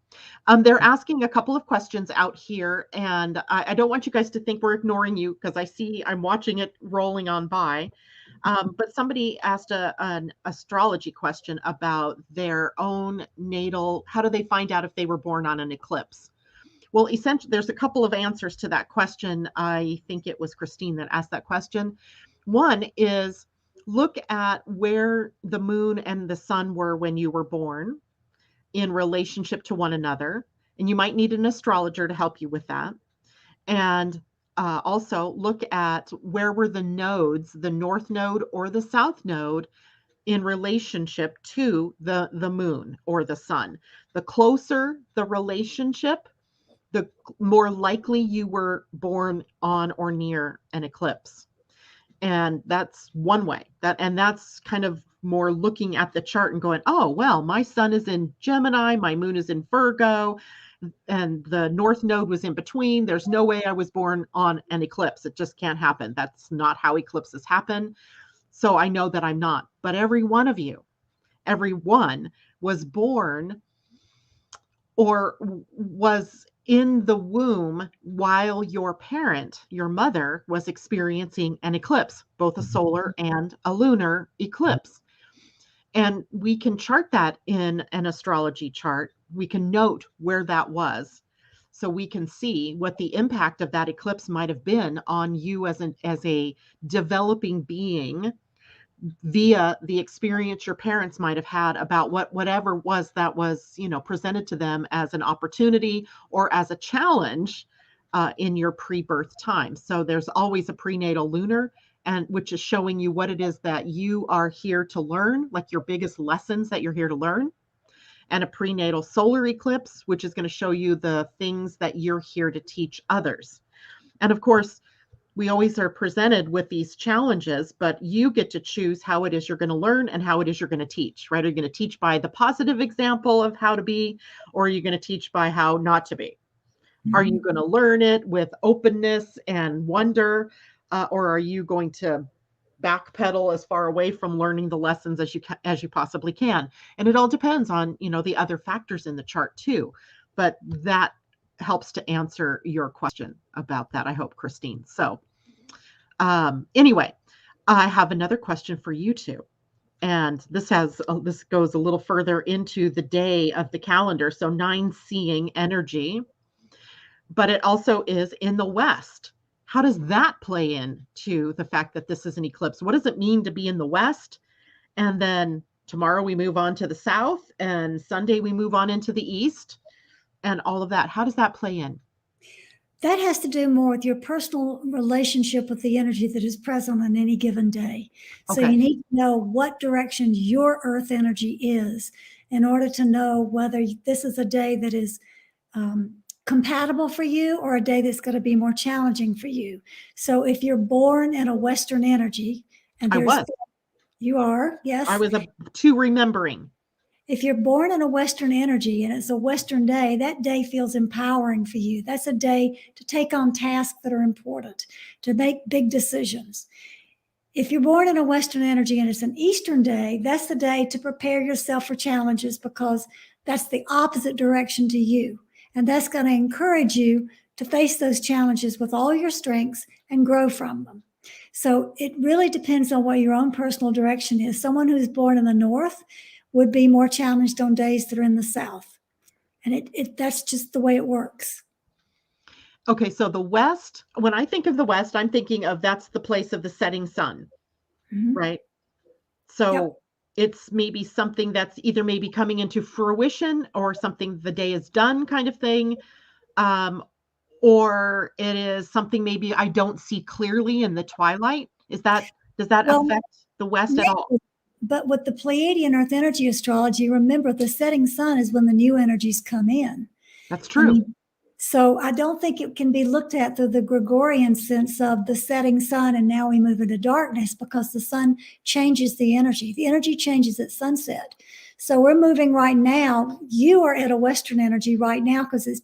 They're asking a couple of questions out here, and I don't want you guys to think we're ignoring you, because I'm watching it rolling on by. But somebody asked an astrology question about their own natal. How do they find out if they were born on an eclipse? Well, essentially, there's a couple of answers to that question. I think it was Christine that asked that question. One is, look at where the moon and the sun were when you were born in relationship to one another. And you might need an astrologer to help you with that. And also look at where were the nodes, the north node or the south node, in relationship to the moon or the sun. The closer the relationship, the more likely you were born on or near an eclipse. And that's one way. That's kind of more looking at the chart and going, oh, well, my sun is in Gemini, my moon is in Virgo, and the north node was in between. There's no way I was born on an eclipse. It just can't happen. That's not how eclipses happen. So I know that I'm not. But every one of you, everyone was born or was in the womb while your parent, your mother, was experiencing an eclipse, both a solar and a lunar eclipse. And we can chart that in an astrology chart. We can note where that was, so we can see what the impact of that eclipse might have been on you as a developing being, via the experience your parents might have had about whatever was that was, presented to them as an opportunity or as a challenge in your pre-birth time. So there's always a prenatal lunar, and which is showing you what it is that you are here to learn, like your biggest lessons that you're here to learn, and a prenatal solar eclipse, which is going to show you the things that you're here to teach others. And of course, we always are presented with these challenges, but you get to choose how it is you're going to learn and how it is you're going to teach, right? Are you going to teach by the positive example of how to be, or are you going to teach by how not to be? Are you going to learn it with openness and wonder, or are you going to backpedal as far away from learning the lessons as you possibly can? And it all depends on, the other factors in the chart too. But that helps to answer your question about that, I hope, Christine. So anyway, I have another question for you two. And this goes a little further into the day of the calendar. So 9 seeing energy, but it also is in the West. How does that play into the fact that this is an eclipse? What does it mean to be in the West? And then tomorrow we move on to the South, and Sunday we move on into the East, and all of that. How does that play in?
That has to do more with your personal relationship with the energy that is present on any given day. So
Okay.
you need to know what direction your earth energy is in order to know whether this is a day that is compatible for you or a day that's going to be more challenging for you. So if you're born in a Western energy, and you are, yes.
I was to remembering.
If you're born in a Western energy and it's a Western day, that day feels empowering for you. That's a day to take on tasks that are important, to make big decisions. If you're born in a Western energy and it's an Eastern day, that's the day to prepare yourself for challenges, because that's the opposite direction to you. And that's going to encourage you to face those challenges with all your strengths and grow from them. So it really depends on what your own personal direction is. Someone who's born in the North would be more challenged on days that are in the South. And that's just the way it works.
Okay, so the West, when I think of the West, I'm thinking of that's the place of the setting sun, right? So it's maybe something that's either maybe coming into fruition or something the day is done kind of thing. Or it is something maybe I don't see clearly in the twilight. Does that affect the West at all?
But with the Pleiadian-Earth energy astrology, remember the setting sun is when the new energies come in.
That's true.
So I don't think it can be looked at through the Gregorian sense of the setting sun and now we move into darkness, because the sun changes the energy. The energy changes at sunset. So we're moving right now. You are at a Western energy right now because it's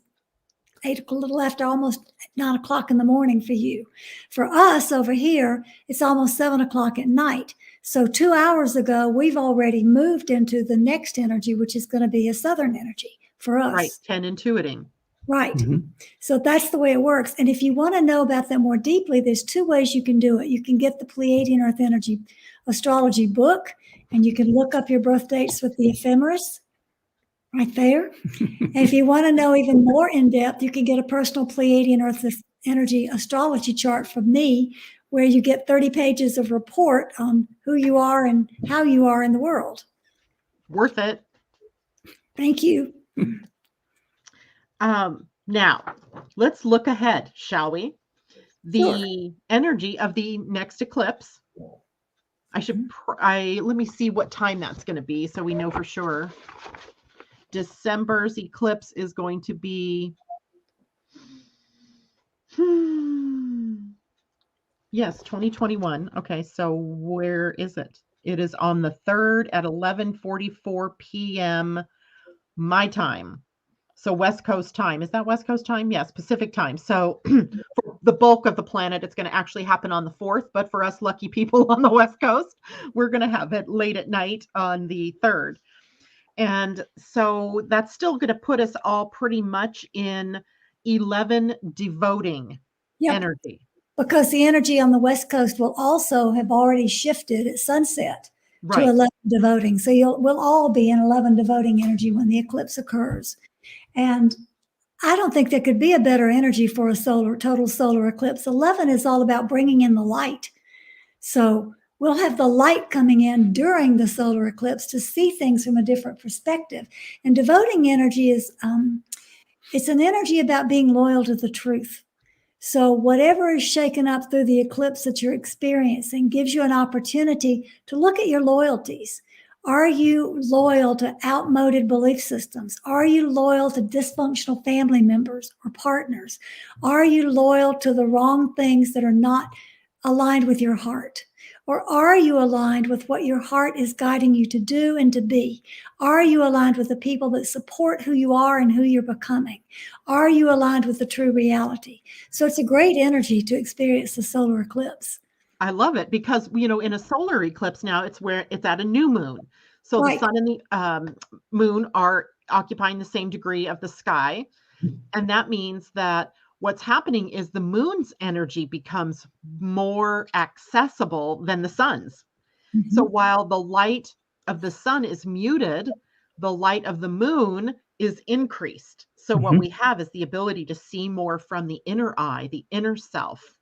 8 a little after almost 9 o'clock in the morning for you. For us over here, it's almost 7 o'clock at night. So 2 hours ago, we've already moved into the next energy, which is going to be a Southern energy for us.
Right, 10 intuiting.
Right. So that's the way it works. And if you want to know about that more deeply, there's 2 ways you can do it. You can get the Pleiadian-Earth energy astrology book, and you can look up your birth dates with the ephemeris right there. And if you want to know even more in depth, you can get a personal Pleiadian-Earth energy astrology chart from me, where you get 30 pages of report on who you are and how you are in the world.
Worth it.
Thank you.
Now, let's look ahead, shall we? The energy of the next eclipse. Let me see what time that's going to be so we know for sure. December's eclipse is going to be, yes, 2021. Okay, so where is it? It is on the 3rd at 11:44 p.m. my time. So West Coast time. Is that West Coast time? Yes, Pacific time. So for the bulk of the planet, it's going to actually happen on the 4th. But for us lucky people on the West Coast, we're going to have it late at night on the 3rd. And so that's still going to put us all pretty much in 11 devoting energy.
Because the energy on the West Coast will also have already shifted at sunset to 11 devoting. So we'll all be in 11 devoting energy when the eclipse occurs. And I don't think there could be a better energy for a total solar eclipse. 11 is all about bringing in the light. So we'll have the light coming in during the solar eclipse to see things from a different perspective. And devoting energy is, it's an energy about being loyal to the truth. So whatever is shaken up through the eclipse that you're experiencing gives you an opportunity to look at your loyalties. Are you loyal to outmoded belief systems? Are you loyal to dysfunctional family members or partners? Are you loyal to the wrong things that are not aligned with your heart? Or are you aligned with what your heart is guiding you to do and to be? Are you aligned with the people that support who you are and who you're becoming? Are you aligned with the true reality? So it's a great energy to experience the solar eclipse.
I love it because, in a solar eclipse now, it's at a new moon. So the sun and the moon are occupying the same degree of the sky. And that means that what's happening is the moon's energy becomes more accessible than the sun's. So while the light of the sun is muted, the light of the moon is increased. So what we have is the ability to see more from the inner eye, the inner self.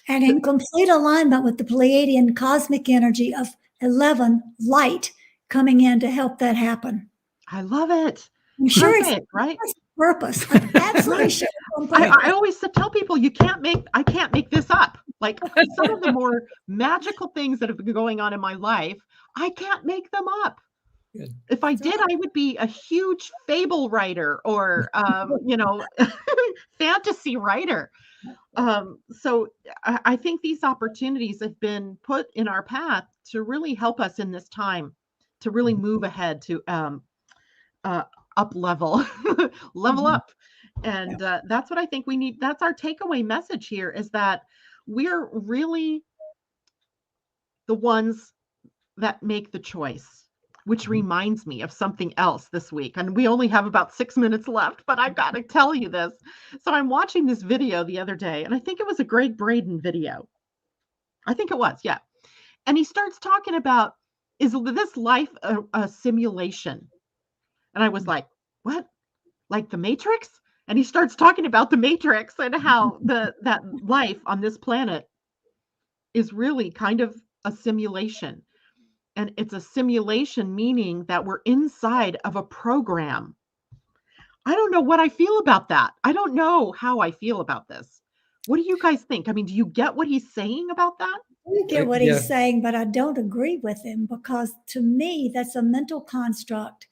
And in complete alignment with the Pleiadian cosmic energy of 11 light coming in to help that happen.
I love it.
I'm sure it's right? Purpose. I'm absolutely sure.
I always tell people I can't make this up. Like some of the more magical things that have been going on in my life, I can't make them up. Good. If I did, I would be a huge fable writer or, fantasy writer. So I think these opportunities have been put in our path to really help us in this time, to really move ahead, to up level up. And that's what I think we need. That's our takeaway message here, is that we're really the ones that make the choice, which reminds me of something else this week. And we only have about 6 minutes left, but I've got to tell you this. So I'm watching this video the other day, and I think it was a Greg Braden video. I think it was, yeah. And he starts talking about, is this life a simulation? And I was like, what? Like the Matrix? And he starts talking about the Matrix and how that life on this planet is really kind of a simulation. And it's a simulation, meaning that we're inside of a program. I don't know what I feel about that. I don't know how I feel about this. What do you guys think? I mean, do you get what he's saying about that?
do get what he's saying, but I don't agree with him, because to me, that's a mental construct.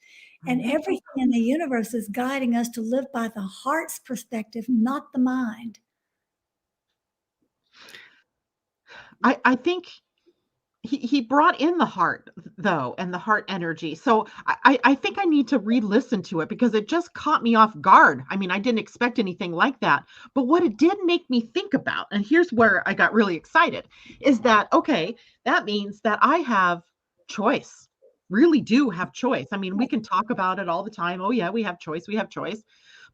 And everything in the universe is guiding us to live by the heart's perspective, not the mind.
I think he brought in the heart, though, and the heart energy. So I think I need to re-listen to it, because it just caught me off guard. I mean, I didn't expect anything like that. But what it did make me think about, and here's where I got really excited, is that, okay, that means that I have choice, really do have choice. I mean, we can talk about it all the time. Oh, yeah, we have choice, we have choice.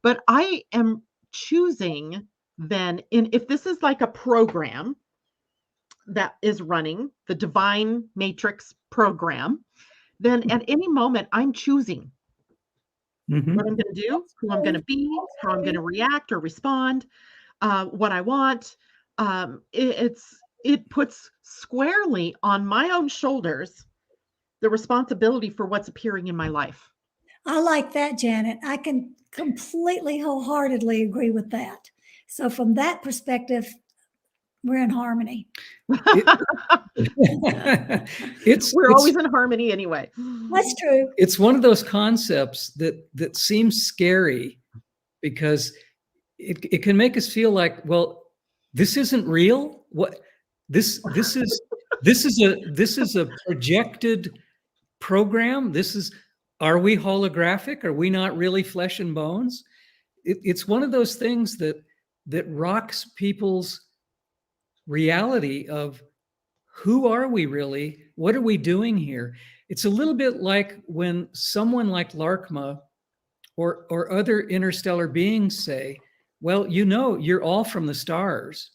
But I am choosing then, if this is like a program that is running, the divine matrix program, then at any moment I'm choosing what I'm going to do, who I'm going to be, how I'm going to react or respond, what I want. It puts squarely on my own shoulders the responsibility for what's appearing in my life.
I like that, Janet. I can completely wholeheartedly agree with that. So from that perspective, we're in harmony.
We're always in harmony anyway.
That's true.
It's one of those concepts that seems scary, because it can make us feel like, well, this isn't real. What this is a projected program. Are we holographic? Are we not really flesh and bones? It's one of those things that rocks people's reality of, who are we really? What are we doing here? It's a little bit like when someone like Larkma or other interstellar beings say, well, you're all from the stars.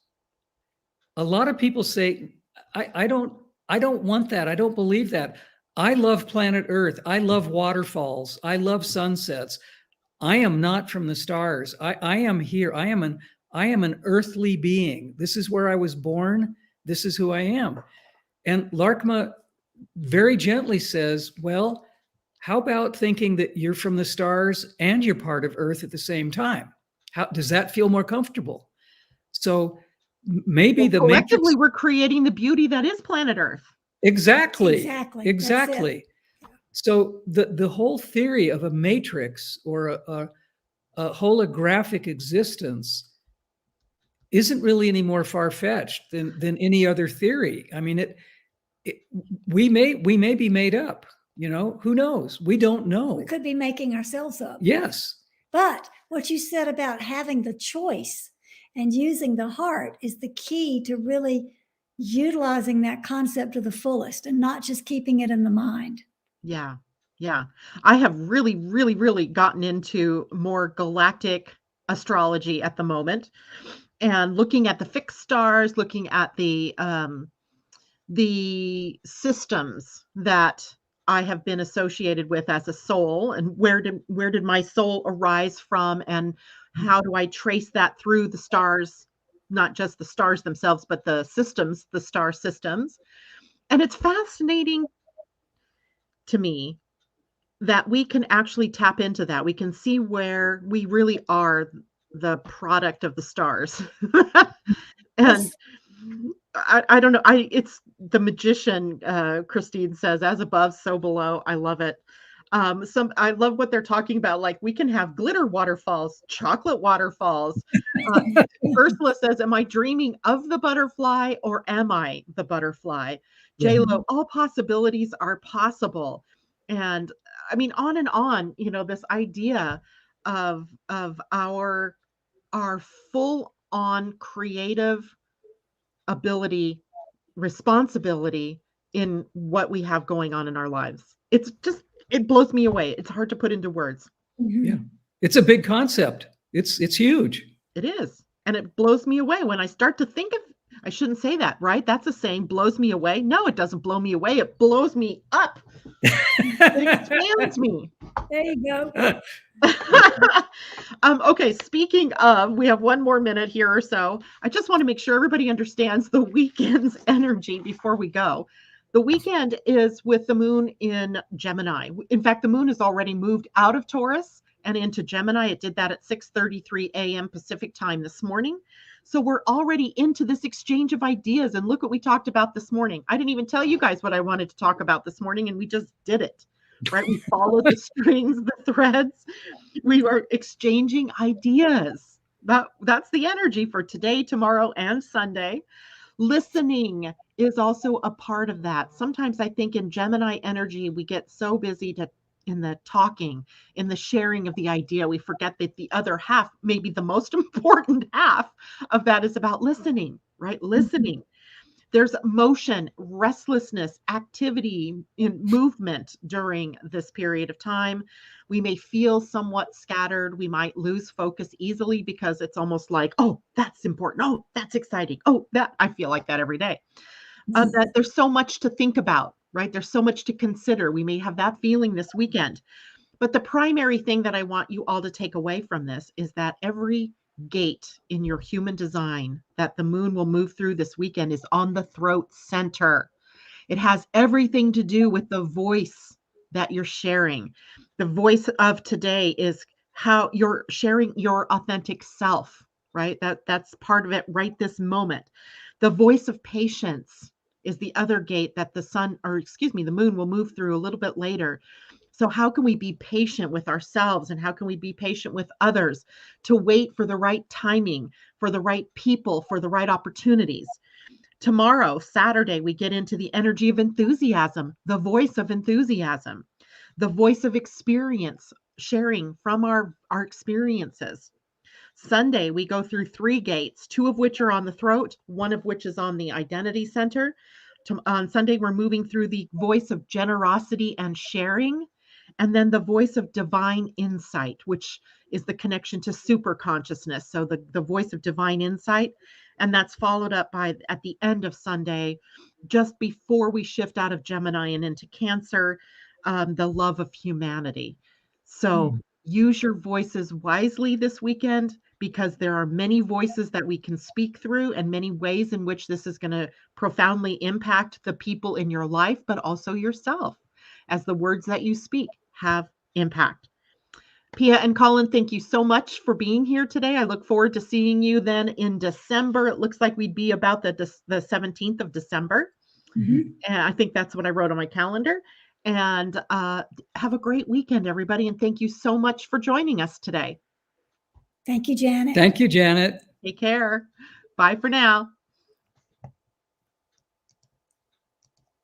A lot of people say, I don't want that. I don't believe that. I love planet Earth. I love waterfalls. I love sunsets. I am not from the stars. I am here. I am an earthly being. This is where I was born. This is who I am. And Larkma very gently says, well, how about thinking that you're from the stars and you're part of Earth at the same time? How does that feel more comfortable? So maybe
collectively we're creating the beauty that is planet Earth.
Exactly. So the whole theory of a matrix or a holographic existence isn't really any more far-fetched than any other theory. I mean, we may be made up, who knows? We don't know.
We could be making ourselves up.
Yes.
But what you said about having the choice and using the heart is the key to really utilizing that concept to the fullest and not just keeping it in the mind.
Yeah. Yeah. I have really, really, really gotten into more galactic astrology at the moment, and looking at the fixed stars, looking at the systems that I have been associated with as a soul, and where did my soul arise from, and how do I trace that through the stars, not just the stars themselves, but the systems, the star systems. And it's fascinating to me that we can actually tap into that. We can see where we really are the product of the stars. And I don't know. It's the magician, Christine says, as above, so below. I love it. I love what they're talking about. Like, we can have glitter waterfalls, chocolate waterfalls. Ursula says, am I dreaming of the butterfly, or am I the butterfly? J-Lo, all possibilities are possible. And I mean, on and on, this idea of our full on creative ability, responsibility in what we have going on in our lives. It blows me away. It's hard to put into words.
Yeah. It's a big concept. It's huge.
It is. And it blows me away when I start to think of, I shouldn't say that, right? That's a saying, blows me away. No, it doesn't blow me away. It blows me up. It expands me.
There you go.
Okay, speaking of, we have one more minute here or so. I just want to make sure everybody understands the weekend's energy before we go. The weekend is with the moon in Gemini. In fact, the moon has already moved out of Taurus and into Gemini. It did that at 6:33 a.m. Pacific time this morning. So we're already into this exchange of ideas. And look what we talked about this morning. I didn't even tell you guys what I wanted to talk about this morning, and we just did it, right? We followed the strings, the threads. We were exchanging ideas. That's the energy for today, tomorrow, and Sunday. Listening is also a part of that. Sometimes I think in Gemini energy, we get so busy in the talking, in the sharing of the idea, we forget that the other half, maybe the most important half of that, is about listening, right? Listening. There's motion, restlessness, activity, in movement during this period of time. We may feel somewhat scattered. We might lose focus easily because it's almost like, oh, that's important. Oh, that's exciting. Oh, that I feel like that every day. That there's so much to think about, right? There's so much to consider. We may have that feeling this weekend. But the primary thing that I want you all to take away from this is that every gate in your human design that the moon will move through this weekend is on the throat center. It has everything to do with the voice that you're sharing. The voice of today is how you're sharing your authentic self, right? That's part of it right this moment. The voice of patience is the other gate that the moon will move through a little bit later. So how can we be patient with ourselves, and how can we be patient with others to wait for the right timing, for the right people, for the right opportunities? Tomorrow, Saturday, we get into the energy of enthusiasm, the voice of enthusiasm, the voice of experience, sharing from our experiences. Sunday, we go through 3 gates, 2 of which are on the throat, 1 of which is on the identity center. On Sunday, we're moving through the voice of generosity and sharing, and then the voice of divine insight, which is the connection to super consciousness. So the voice of divine insight. And that's followed up by, at the end of Sunday, just before we shift out of Gemini and into Cancer, the love of humanity. So use your voices wisely this weekend, because there are many voices that we can speak through, and many ways in which this is going to profoundly impact the people in your life, but also yourself, as the words that you speak have impact. Pia and Colin, thank you so much for being here today. I look forward to seeing you then in December. It looks like we'd be about the 17th of December. And I think that's what I wrote on my calendar. And have a great weekend, everybody. And thank you so much for joining us today.
Thank you, Janet.
Thank you, Janet.
Take care. Bye for now.